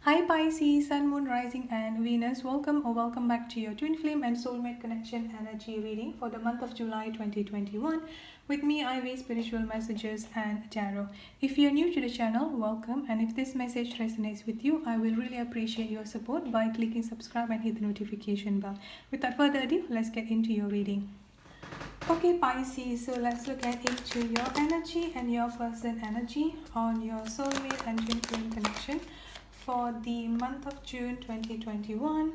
Hi Pisces, Sun, Moon, Rising, and Venus. Welcome or welcome back to your Twin Flame and Soulmate Connection energy reading for the month of July 2021. With me, Ivy, Spiritual Messages, and Tarot. If you're new to the channel, welcome. And if this message resonates with you, I will really appreciate your support by clicking subscribe and hit the notification bell. Without further ado, let's get into your reading. Okay, Pisces, so let's look at into your energy and your person energy on your soulmate and twin flame connection for the month of June 2021.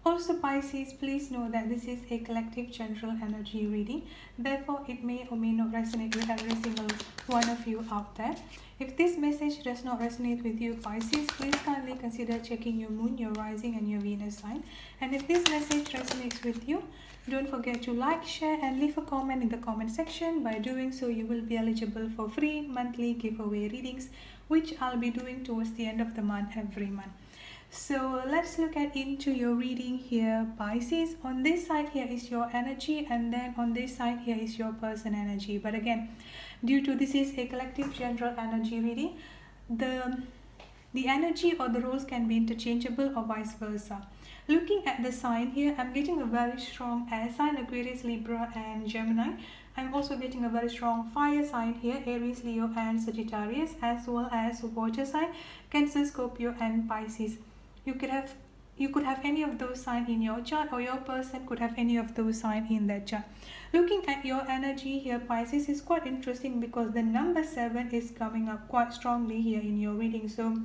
Also, Pisces, please know that this is a collective general energy reading. Therefore, it may or may not resonate with every single one of you out there. If this message does not resonate with you, Pisces, please kindly consider checking your moon, your rising, and your Venus sign. And if this message resonates with you, don't forget to like, share, and leave a comment in the comment section. By doing so, you will be eligible for free monthly giveaway readings, which I'll be doing towards the end of the month every month. So let's look at into your reading here, Pisces. On this side here is your energy, and then on this side here is your person energy. But again, due to this is a collective general energy reading, the energy or the roles can be interchangeable or vice versa. Looking at the sign here, I'm getting a very strong air sign, Aquarius, Libra, and Gemini. I'm also getting a very strong fire sign here, Aries, Leo, and Sagittarius, as well as water sign, Cancer, Scorpio, and Pisces. You could have any of those signs in your chart, or your person could have any of those signs in their chart. Looking at your energy here, Pisces, is quite interesting because the number 7 is coming up quite strongly here in your reading. So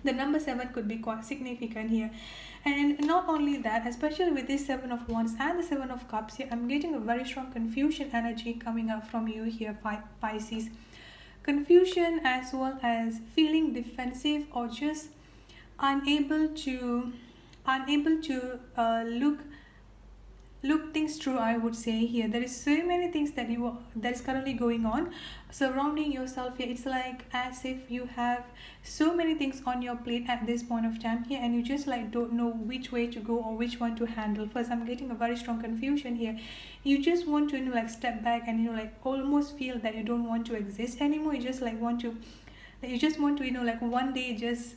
the number 7 could be quite significant here. And not only that, especially with this 7 of Wands and the 7 of Cups here, I'm getting a very strong confusion energy coming up from you here, Pisces. Confusion as well as feeling defensive or just unable to look things through. I would say here there is so many things that is currently going on surrounding yourself here. It's like as if you have so many things on your plate at this point of time here, and you just like don't know which way to go or which one to handle first. I'm getting a very strong confusion here. You just want to like step back and like almost feel that you don't want to exist anymore. You just want to like one day just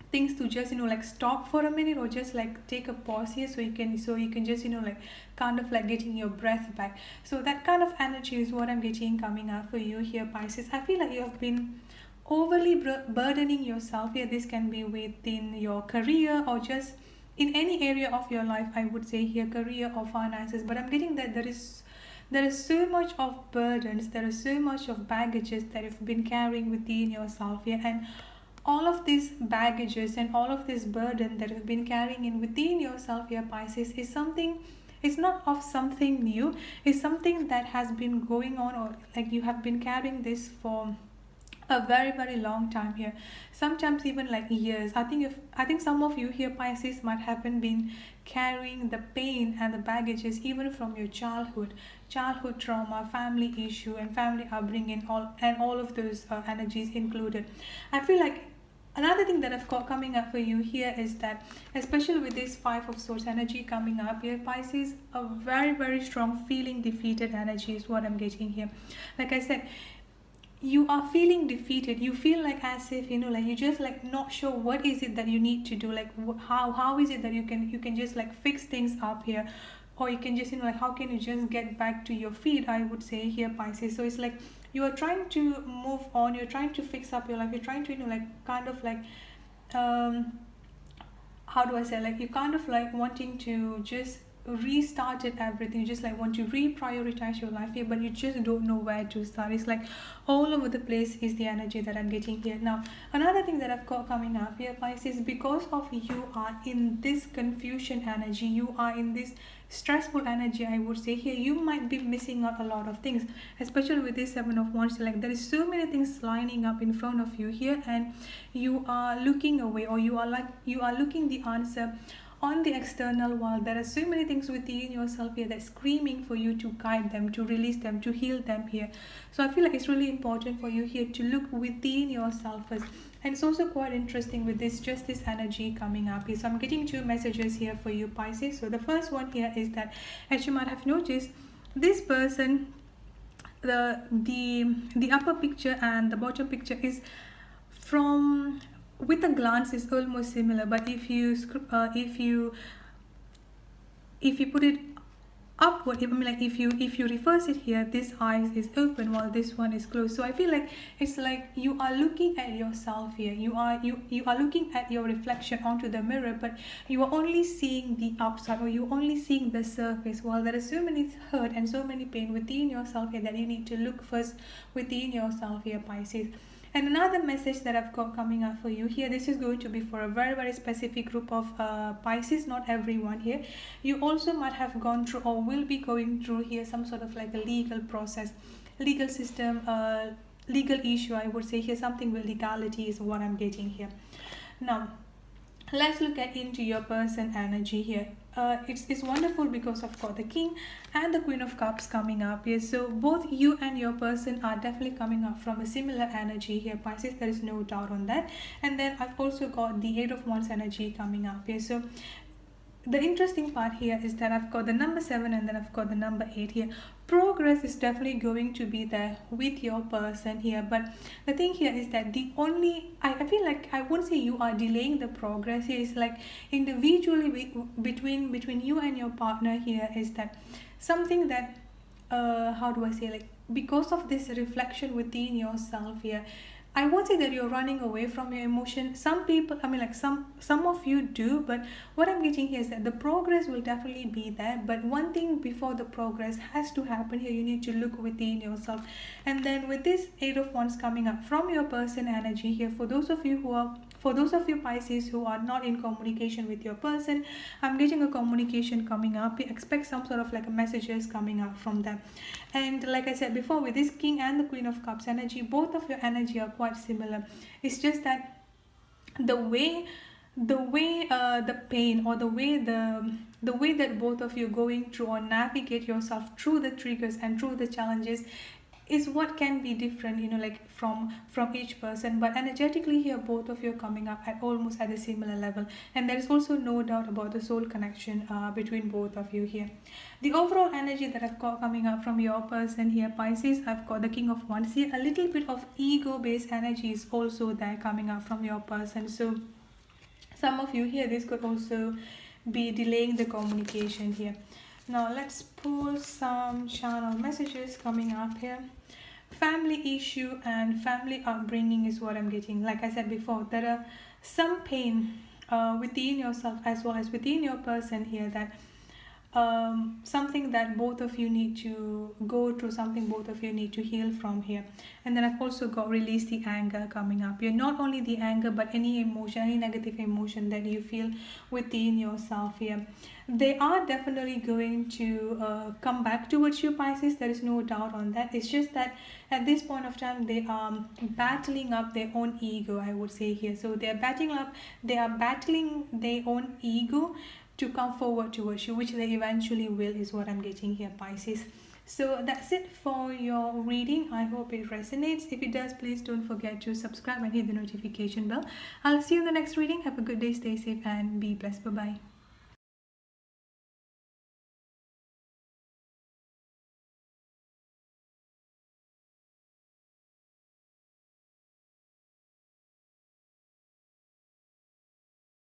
things to just like stop for a minute, or just like take a pause here, so you can just like kind of like getting your breath back. So that kind of energy is what I'm getting coming up for you here, Pisces. I feel like you have been overly burdening yourself here. This can be within your career or just in any area of your life, I would say here, career or finances. But I'm getting that there is so much of burdens, there is so much of baggages that you've been carrying within yourself here, and all of these baggages and all of this burden that you've been carrying in within yourself here, Pisces, is something, it's not of something new. It's something that has been going on, or like you have been carrying this for a very very long time here, sometimes even like years. I think some of you here, Pisces, might haven't been carrying the pain and the baggages even from your childhood trauma, family issue, and family upbringing, all of those energies included. I feel like another thing that I've got coming up for you here is that, especially with this 5 of Swords energy coming up here, Pisces, a very very strong feeling defeated energy is what I'm getting here. Like I said, you are feeling defeated. You feel like as if like you're just like not sure what is it that you need to do, like how is it that you can just like fix things up here, or you can just like how can you just get back to your feet, I would say here, Pisces. So it's like you are trying to move on, you're trying to fix up your life, you're trying to like kind of like how do I say, like you kind of like wanting to just restarted everything. You just like want to reprioritize your life here, but you just don't know where to start. It's like all over the place is the energy that I'm getting here. Now another thing that I've got coming up here, Pisces, because of you are in this confusion energy, you are in this stressful energy, I would say here, you might be missing out a lot of things, especially with this 7 of Wands. Like there is so many things lining up in front of you here, and you are looking away, or you are looking the answer on the external world. There are so many things within yourself here that's screaming for you to guide them, to release them, to heal them here. So I feel like it's really important for you here to look within yourself first. And it's also quite interesting with this justice energy coming up here. So I'm getting 2 messages here for you, Pisces. So the first one here is that, as you might have noticed, this person, the upper picture and the bottom picture is from with a glance is almost similar, but if you put it upward, I mean, like if you reverse it here, this eyes is open while this one is closed. So I feel like it's like you are looking at yourself here, you are looking at your reflection onto the mirror, but you are only seeing the outside, or you're only seeing the surface, while there is so many hurt and so many pain within yourself here that you need to look first within yourself here, Pisces. And another message that I've got coming up for you here, this is going to be for a very, very specific group of Pisces, not everyone here. You also might have gone through or will be going through here some sort of like a legal process, legal system, legal issue, I would say here, something with legality is what I'm getting here. Now, let's look at into your person energy here. It's wonderful because I've got the King and the Queen of Cups coming up here. So both you and your person are definitely coming up from a similar energy here, Pisces. There is no doubt on that. And then I've also got the Eight of Wands energy coming up here. So the interesting part here is that I've got the number 7 and then I've got the number 8 here. Progress is definitely going to be there with your person here, but the thing here is that the only I feel like I won't say you are delaying the progress here. It's like individually between you and your partner here is that something that how do I say, like, because of this reflection within yourself here, I won't say that you're running away from your emotion. Some people, I mean, like some of you do, but what I'm getting here is that the progress will definitely be there. But one thing before the progress has to happen here, you need to look within yourself. And then with this Eight of Wands coming up from your person energy here, for those of you Pisces who are not in communication with your person, I'm getting a communication coming up. Expect some sort of like a messages coming up from them. And like I said before, with this King and the Queen of Cups energy, both of your energy are quite similar. It's just that the way the pain, or the way that both of you going through or navigate yourself through the triggers and through the challenges is what can be different, like from each person. But energetically here, both of you are coming up at almost at a similar level, and there is also no doubt about the soul connection between both of you here. The overall energy that I've got coming up from your person here, Pisces, I've got the King of Wands here. A little bit of ego based energy is also there coming up from your person. So some of you here, this could also be delaying the communication here. Now let's pull some channel messages coming up here. Family issue and family upbringing is what I'm getting. Like I said before, there are some pain within yourself as well as within your person here, that something that both of you need to go through, something both of you need to heal from here. And then I've also got release the anger coming up here. Not only the anger, but any emotion, any negative emotion that you feel within yourself here. They are definitely going to come back towards you, Pisces. There is no doubt on that. It's just that at this point of time, they are battling up their own ego, I would say here. So they are battling their own ego to come forward towards you, which they eventually will, is what I'm getting here, Pisces. So that's it for your reading. I hope it resonates. If it does, please don't forget to subscribe and hit the notification bell. I'll see you in the next reading. Have a good day, stay safe, and be blessed. Bye bye.